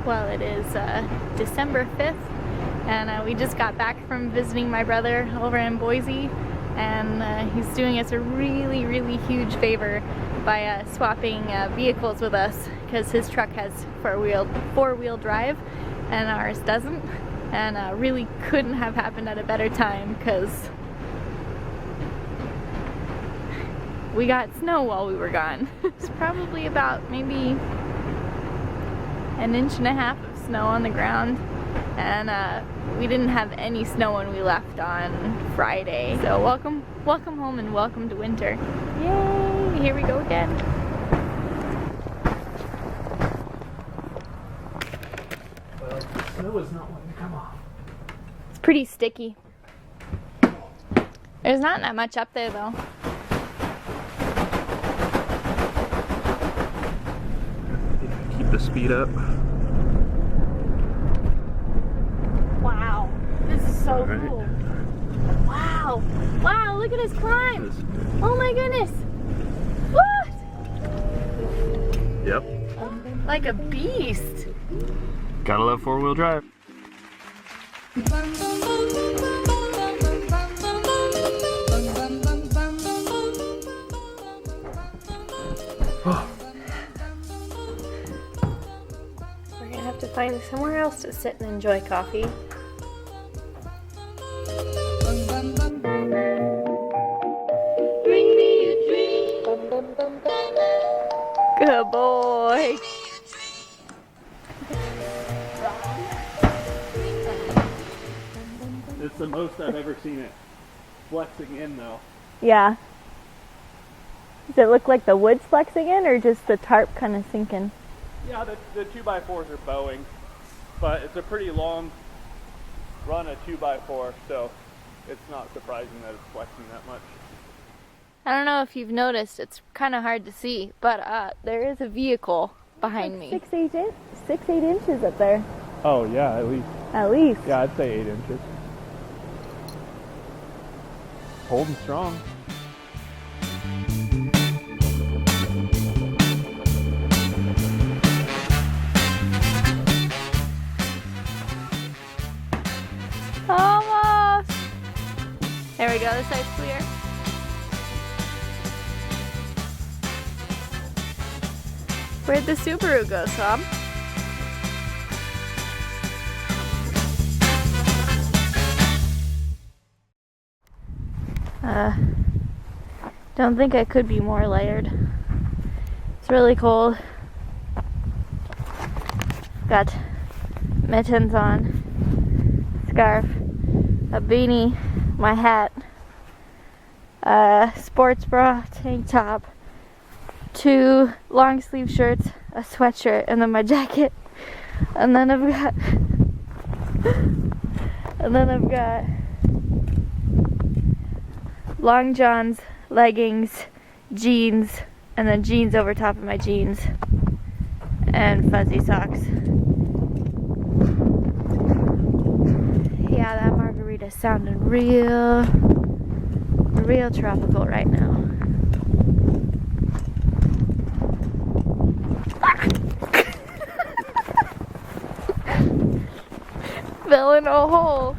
Well, it is December 5th, and we just got back from visiting my brother over in Boise, and he's doing us a really, really huge favor by swapping vehicles with us, because his truck has four-wheel drive and ours doesn't, and really couldn't have happened at a better time, because we got snow while we were gone. It's probably about maybe an inch and a half of snow on the ground, and we didn't have any snow when we left on Friday. So welcome home and welcome to winter. Yay! Here we go again. Well, the snow is not wanting to come off. It's pretty sticky. There's not that much up there though. Keep the speed up. Wow, this is so cool. Wow, wow, look at us climb. Oh my goodness. What? Yep. Like a beast. Gotta love four-wheel drive. We're gonna have to find somewhere else to sit and enjoy coffee. Bring me a dream. Good boy. It's the most I've ever seen it flexing in though. Yeah. Does it look like the wood's flexing in, or just the tarp kind of sinking? Yeah, the 2x4s are bowing, but it's a pretty long run of 2x4, so it's not surprising that it's flexing that much. I don't know if you've noticed, it's kind of hard to see, but there is a vehicle behind me. 6-8 inches up there. Oh yeah, at least. At least. Yeah, I'd say 8 inches. Holding strong. Almost. There we go, this side's clear. Where'd the Subaru go, Sam? Don't think I could be more layered. It's really cold. Got mittens on, scarf, a beanie, my hat, a sports bra, tank top, 2 long sleeve shirts, a sweatshirt, and then my jacket. And then I've got long johns, leggings, jeans, and then jeans over top of my jeans, and fuzzy socks. Yeah, that margarita's sounding real tropical right now. Fell in a hole.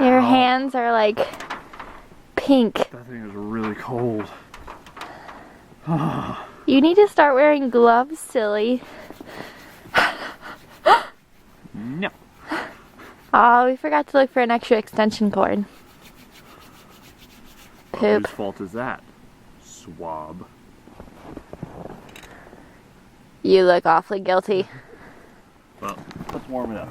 Your hands are like pink. That thing is really cold. You need to start wearing gloves, silly. No. Oh, we forgot to look for an extra extension cord. Poop. Whose fault is that? Swab. You look awfully guilty. Well, let's warm it up.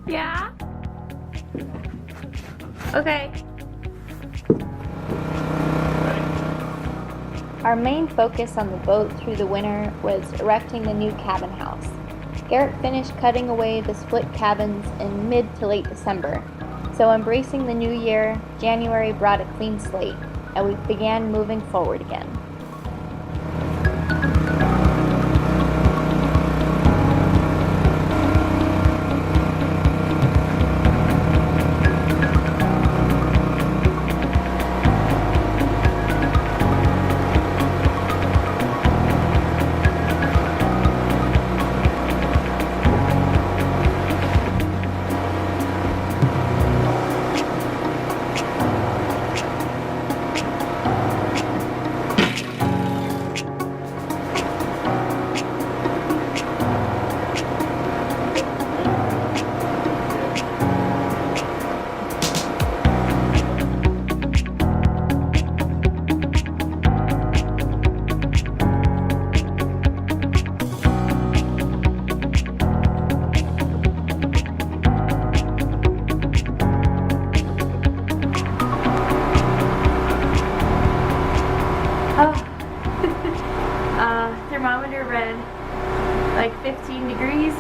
Yeah? Okay. Our main focus on the boat through the winter was erecting the new cabin house. Garrett finished cutting away the split cabins in mid to late December, So embracing the new year, January brought a clean slate, and we began moving forward again. Thermometer read like 15 degrees,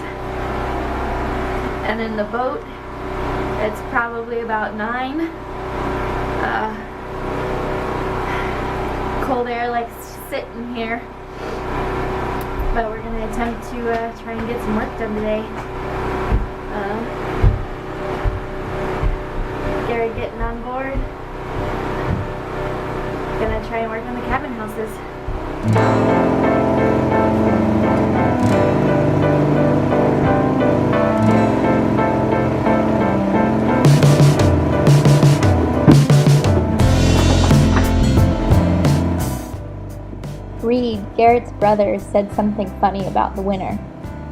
and in the boat it's probably about 9. Cold air likes to sit in here, but we're going to attempt to try and get some work done today. Gary getting on board. Gonna try and work on the cabin houses. Reed, Garrett's brother, said something funny about the winter.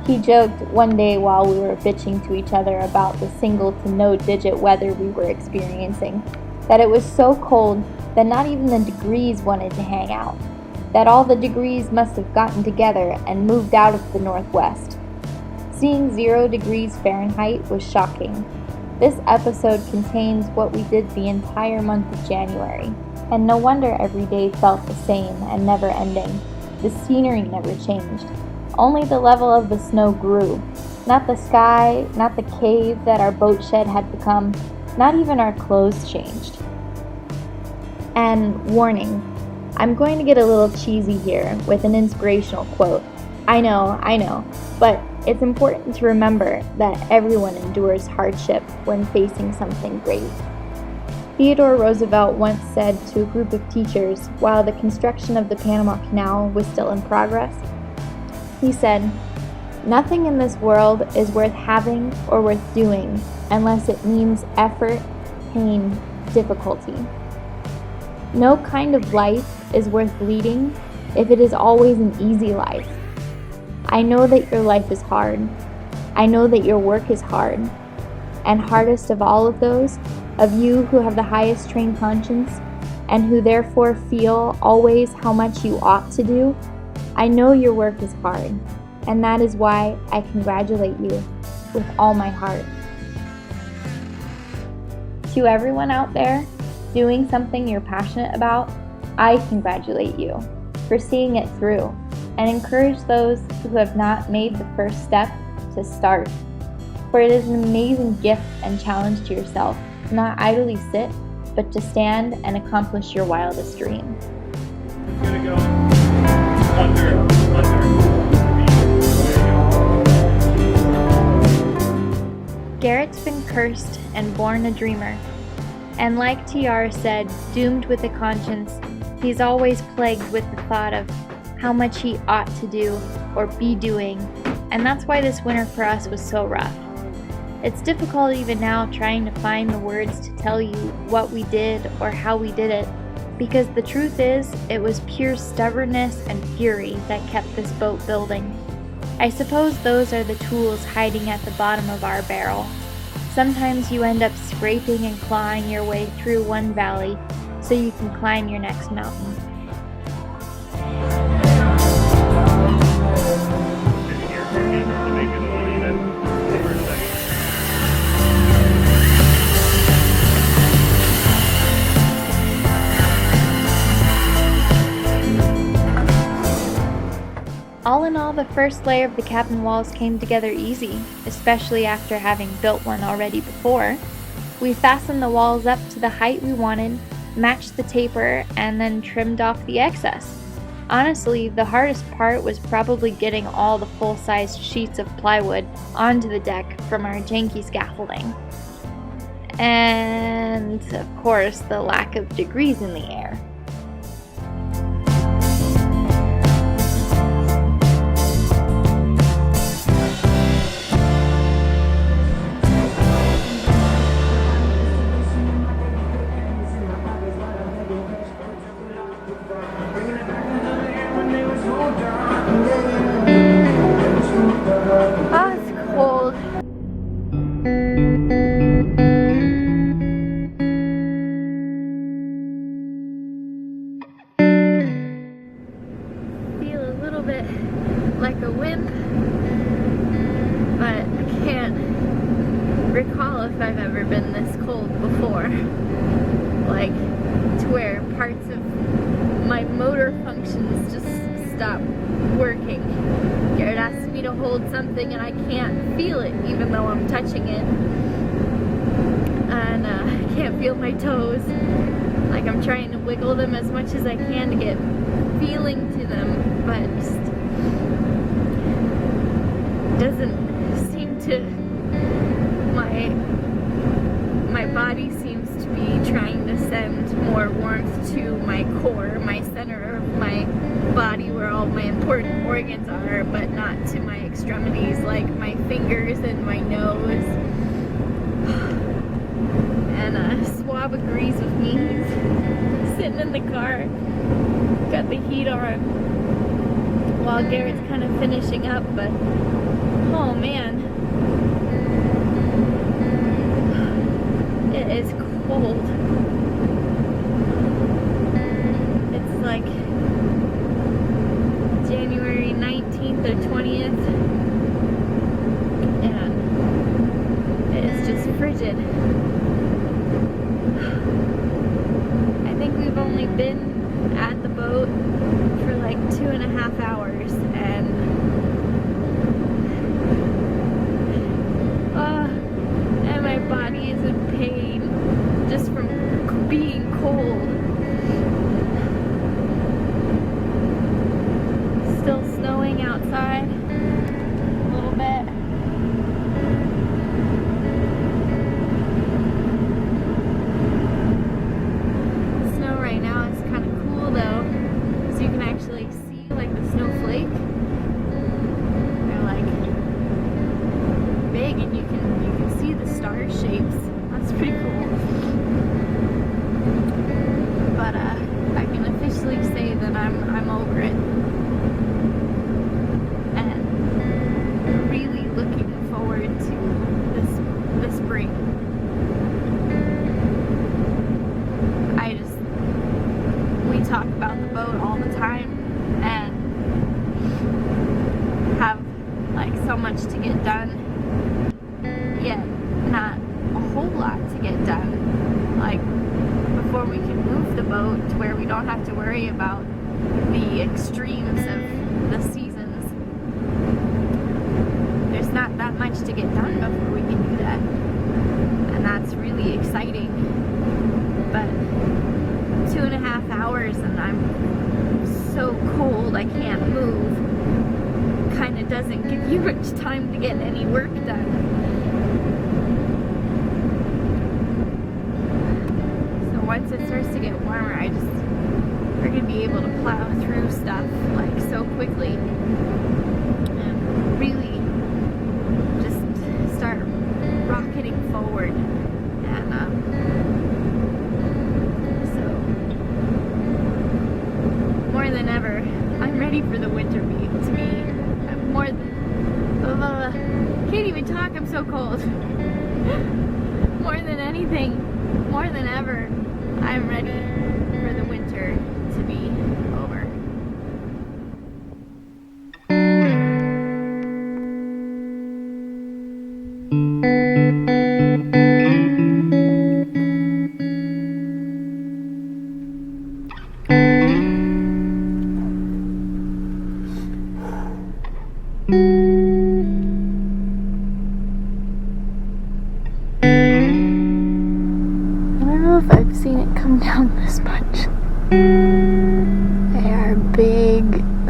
He joked one day while we were bitching to each other about the single to no digit weather we were experiencing, that it was so cold that not even the degrees wanted to hang out, that all the degrees must have gotten together and moved out of the northwest. Seeing 0 degrees Fahrenheit was shocking. This episode contains what we did the entire month of January, and no wonder every day felt the same and never ending. The scenery never changed. Only the level of the snow grew. Not the sky, not the cave that our boat shed had become, not even our clothes changed. And warning, I'm going to get a little cheesy here with an inspirational quote. I know, but it's important to remember that everyone endures hardship when facing something great. Theodore Roosevelt once said to a group of teachers while the construction of the Panama Canal was still in progress, he said, "Nothing in this world is worth having or worth doing unless it means effort, pain, difficulty. No kind of life is worth leading if it is always an easy life. I know that your life is hard. I know that your work is hard. And hardest of all of those, of you who have the highest trained conscience, and who therefore feel always how much you ought to do, I know your work is hard, and that is why I congratulate you with all my heart." To everyone out there doing something you're passionate about, I congratulate you for seeing it through, and encourage those who have not made the first step to start. For it is an amazing gift and challenge to yourself, not idly sit, but to stand and accomplish your wildest dream. It's gonna go under. Garrett's been cursed and born a dreamer. And like TR said, doomed with a conscience, he's always plagued with the thought of how much he ought to do or be doing, and that's why this winter for us was so rough. It's difficult even now trying to find the words to tell you what we did or how we did it, because the truth is, it was pure stubbornness and fury that kept this boat building. I suppose those are the tools hiding at the bottom of our barrel. Sometimes you end up scraping and clawing your way through one valley so you can climb your next mountain. All in all, the first layer of the cabin walls came together easy, especially after having built one already before. We fastened the walls up to the height we wanted, matched the taper, and then trimmed off the excess. Honestly, the hardest part was probably getting all the full-sized sheets of plywood onto the deck from our janky scaffolding. And, of course, the lack of degrees in the air. Oh, it's cold. Feel a little bit like a wimp, but I can't recall if I've ever been this cold before. Like, to where parts of my motor functions just stop working. Garrett asks me to hold something and I can't feel it even though I'm touching it. And I can't feel my toes. Like, I'm trying to wiggle them as much as I can to get feeling to them, but it just doesn't seem to, my body seems to be trying to send more warmth to my core, my center of my body where all my important organs are, but not to my extremities like my fingers and my nose. And a swab agrees with me. He's sitting in the car, got the heat on while Garrett's kind of finishing up, but oh man, it is cold. It's like January 19th or 20th, and it is just frigid. I think we've only been at the boat for like 2.5 hours, and my body is in pain just from being cold. Still snowing outside a little bit. The snow right now is kind of cool though, so you can actually see like the snowflake. They're like big, and you can see the star shapes. That's pretty cool. But I can officially say that I'm over it. Looking forward to the spring. We talk about the boat all the time and have like so much to get done, yet not a whole lot to get done. Like, before we can move the boat to where we don't have to worry about the extremes of the seasons. There's not that much to get done before we can do that, and that's really exciting. But 2.5 hours and I'm so cold I can't move. Kind of doesn't give you much time to get any work done. So once it starts to get warmer, we're gonna be able to plow through stuff like so quickly and really start rocketing forward. And so more than ever, I'm ready for the winter to be more than can't even talk, I'm so cold. More than anything, more than ever, I'm ready for the winter to be over.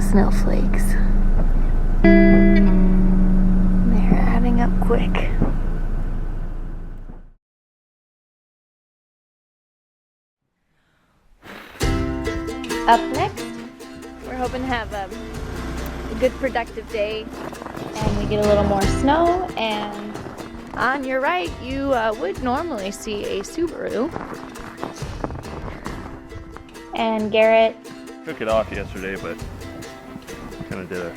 snowflakes. They're adding up quick. Up next, we're hoping to have a good productive day and we get a little more snow, and on your right you would normally see a Subaru. And Garrett took it off yesterday, but kind of did a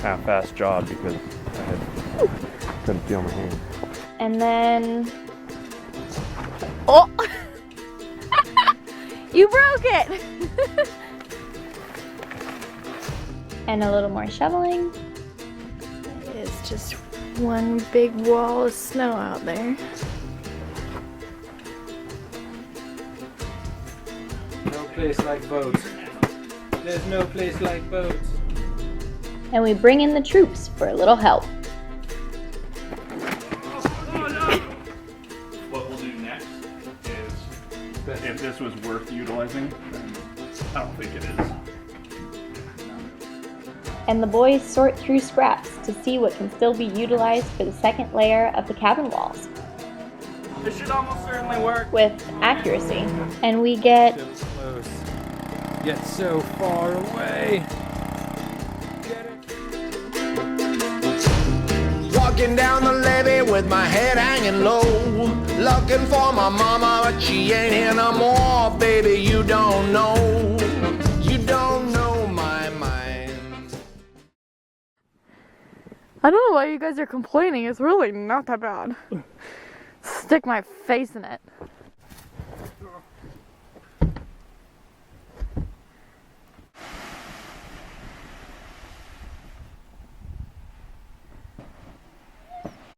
half-assed job because I couldn't feel my hand. And then, oh, you broke it. And a little more shoveling. It's just one big wall of snow out there. No place like boats. There's no place like boats. And we bring in the troops for a little help. What we'll do next is, if this was worth utilizing, then I don't think it is. And the boys sort through scraps to see what can still be utilized for the second layer of the cabin walls. This should almost certainly work. With accuracy. And we get So close, yet so far away. Get it? Walking down the levee with my head hanging low, looking for my mama, but she ain't here no more. Baby, you don't know my mind. I don't know why you guys are complaining. It's really not that bad. Stick my face in it.